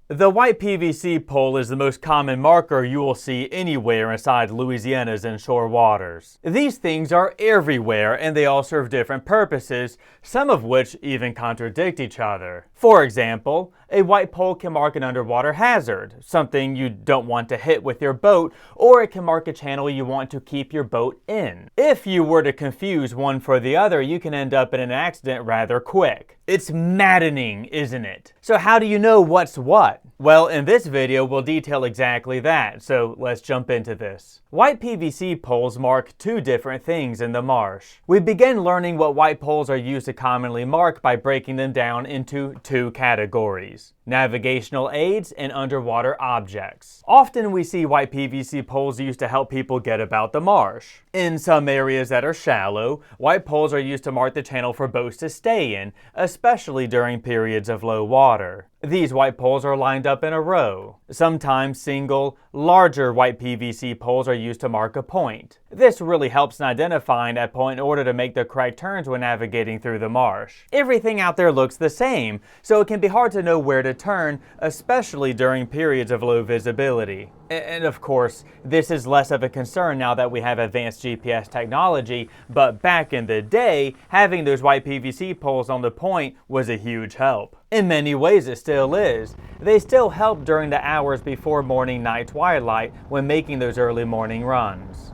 The white PVC pole is the most common marker you will see anywhere inside Louisiana's inshore waters. These things are everywhere and they all serve different purposes, some of which even contradict each other. For example, a white pole can mark an underwater hazard, something you don't want to hit with your boat, or it can mark a channel you want to keep your boat in. If you were to confuse one for the other, you can end up in an accident rather quick. It's maddening, isn't it? So how do you know what's what? Well, in this video, we'll detail exactly that, so let's jump into this. White PVC poles mark two different things in the marsh. We begin learning what white poles are used to commonly mark by breaking them down into two categories: navigational aids and underwater objects. Often we see white PVC poles used to help people get about the marsh. In some areas that are shallow, white poles are used to mark the channel for boats to stay in, especially during periods of low water. These white poles are lined up in a row. Sometimes single, larger white PVC poles are used to mark a point. This really helps in identifying that point in order to make the correct turns when navigating through the marsh. Everything out there looks the same, so it can be hard to know where to turn, especially during periods of low visibility. And of course, this is less of a concern now that we have advanced GPS technology, but back in the day, having those white PVC poles on the point was a huge help. In many ways it still is. They still help during the hours before morning-night twilight when making those early morning runs.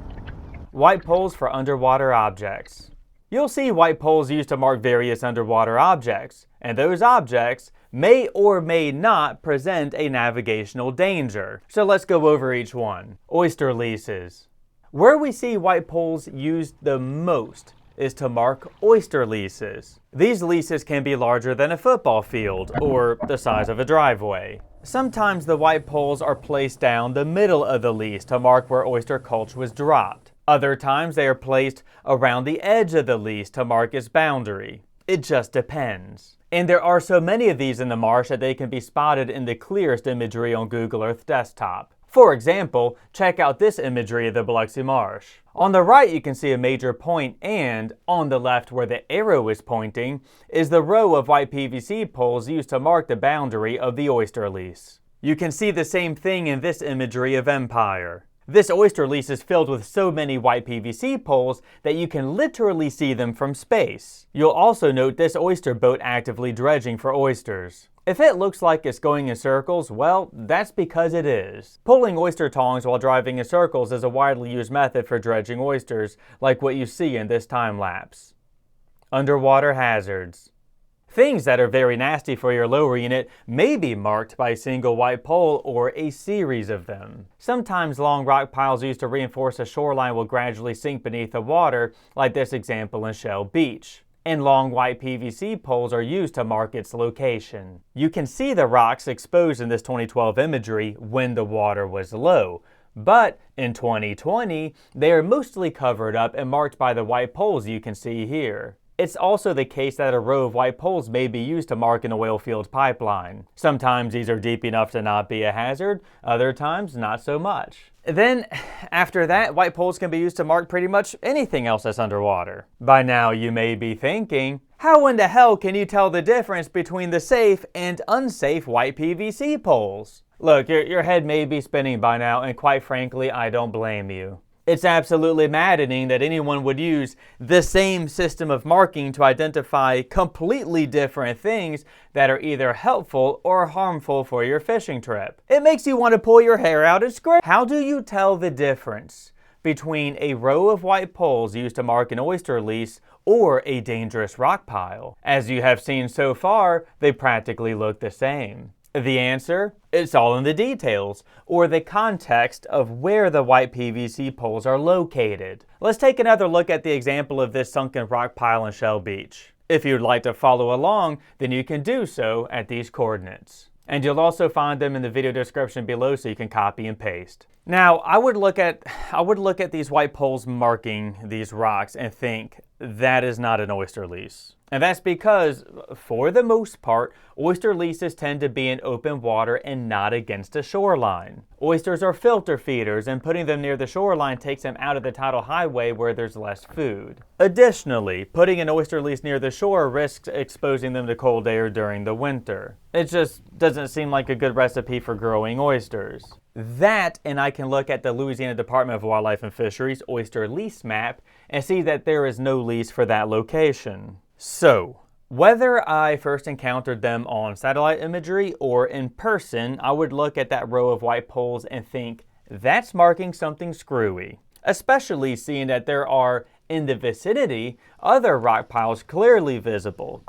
White poles for underwater objects. You'll see white poles used to mark various underwater objects, and those objects may or may not present a navigational danger. So let's go over each one. Oyster leases. Where we see white poles used the most is to mark oyster leases. These leases can be larger than a football field or the size of a driveway. Sometimes the white poles are placed down the middle of the lease to mark where oyster culch was dropped. Other times they are placed around the edge of the lease to mark its boundary. It just depends. And there are so many of these in the marsh that they can be spotted in the clearest imagery on Google Earth desktop. For example, check out this imagery of the Biloxi Marsh. On the right you can see a major point, and on the left where the arrow is pointing is the row of white PVC poles used to mark the boundary of the oyster lease. You can see the same thing in this imagery of Empire. This oyster lease is filled with so many white PVC poles that you can literally see them from space. You'll also note this oyster boat actively dredging for oysters. If it looks like it's going in circles, well, that's because it is. Pulling oyster tongs while driving in circles is a widely used method for dredging oysters, like what you see in this time lapse. Underwater hazards. Things that are very nasty for your lower unit may be marked by a single white pole or a series of them. Sometimes long rock piles used to reinforce a shoreline will gradually sink beneath the water, like this example in Shell Beach. And long white PVC poles are used to mark its location. You can see the rocks exposed in this 2012 imagery when the water was low, but in 2020, they are mostly covered up and marked by the white poles you can see here. It's also the case that a row of white poles may be used to mark an oil field pipeline. Sometimes these are deep enough to not be a hazard, other times not so much. Then, after that, white poles can be used to mark pretty much anything else that's underwater. By now you may be thinking, how in the hell can you tell the difference between the safe and unsafe white PVC poles? Look, your head may be spinning by now, and quite frankly, I don't blame you. It's absolutely maddening that anyone would use the same system of marking to identify completely different things that are either helpful or harmful for your fishing trip. It makes you want to pull your hair out and scream. How do you tell the difference between a row of white poles used to mark an oyster lease or a dangerous rock pile? As you have seen so far, they practically look the same. The answer? It's all in the details, or the context of where the white PVC poles are located. Let's take another look at the example of this sunken rock pile in Shell Beach. If you'd like to follow along, then you can do so at these coordinates. And you'll also find them in the video description below so you can copy and paste. Now, I would look at these white poles marking these rocks and think, that is not an oyster lease. And that's because, for the most part, oyster leases tend to be in open water and not against a shoreline. Oysters are filter feeders, and putting them near the shoreline takes them out of the tidal highway where there's less food. Additionally, putting an oyster lease near the shore risks exposing them to cold air during the winter. It just doesn't seem like a good recipe for growing oysters. That, and I can look at the Louisiana Department of Wildlife and Fisheries oyster lease map and see that there is no lease for that location. So, whether I first encountered them on satellite imagery or in person, I would look at that row of white poles and think, that's marking something screwy. Especially seeing that there are, in the vicinity, other rock piles clearly visible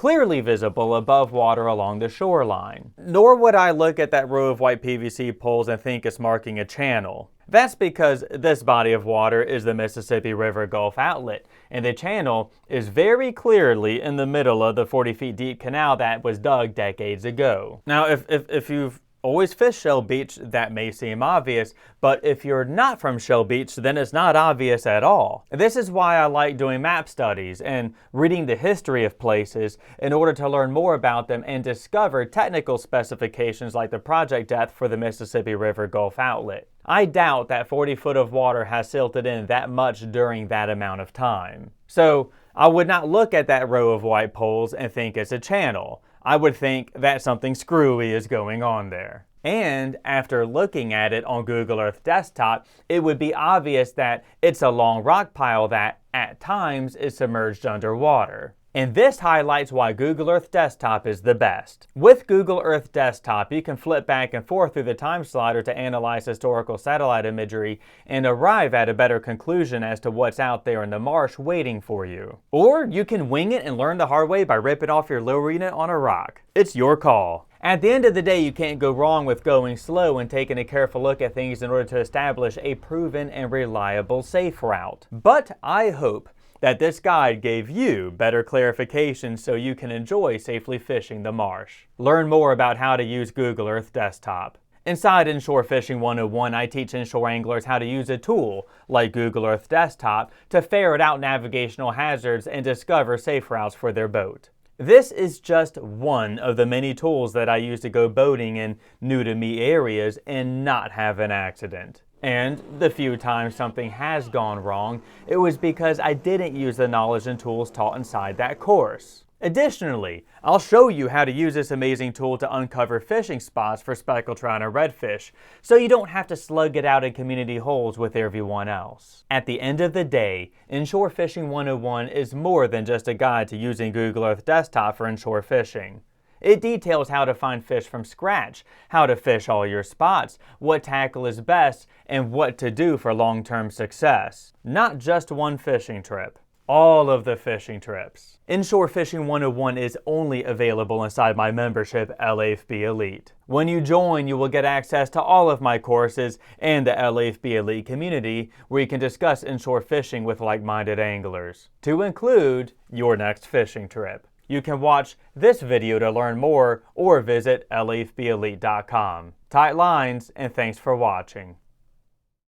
above water along the shoreline. Nor would I look at that row of white PVC poles and think it's marking a channel. That's because this body of water is the Mississippi River Gulf outlet, and the channel is very clearly in the middle of the 40 feet deep canal that was dug decades ago. Now, if you've always fished Shell Beach, that may seem obvious, but if you're not from Shell Beach, then it's not obvious at all. This is why I like doing map studies and reading the history of places in order to learn more about them and discover technical specifications like the project depth for the Mississippi River Gulf outlet. I doubt that 40 foot of water has silted in that much during that amount of time. So I would not look at that row of white poles and think it's a channel. I would think that something screwy is going on there. And after looking at it on Google Earth desktop, it would be obvious that it's a long rock pile that, at times, is submerged underwater. And this highlights why Google Earth Desktop is the best. With Google Earth Desktop, you can flip back and forth through the time slider to analyze historical satellite imagery and arrive at a better conclusion as to what's out there in the marsh waiting for you. Or you can wing it and learn the hard way by ripping off your lower unit on a rock. It's your call. At the end of the day, you can't go wrong with going slow and taking a careful look at things in order to establish a proven and reliable safe route. But I hope that this guide gave you better clarification so you can enjoy safely fishing the marsh. Learn more about how to use Google Earth Desktop. Inside Inshore Fishing 101, I teach inshore anglers how to use a tool like Google Earth Desktop to ferret out navigational hazards and discover safe routes for their boat. This is just one of the many tools that I use to go boating in new-to-me areas and not have an accident. And the few times something has gone wrong, it was because I didn't use the knowledge and tools taught inside that course. Additionally, I'll show you how to use this amazing tool to uncover fishing spots for speckled trout and redfish, so you don't have to slug it out in community holes with everyone else. At the end of the day, Inshore Fishing 101 is more than just a guide to using Google Earth Desktop for inshore fishing. It details how to find fish from scratch, how to fish all your spots, what tackle is best, and what to do for long-term success. Not just one fishing trip. All of the fishing trips. Inshore Fishing 101 is only available inside my membership, LAFB Elite. When you join, you will get access to all of my courses and the LAFB Elite community, where you can discuss inshore fishing with like-minded anglers, to include your next fishing trip. You can watch this video to learn more or visit lafbelite.com. Tight lines, and thanks for watching.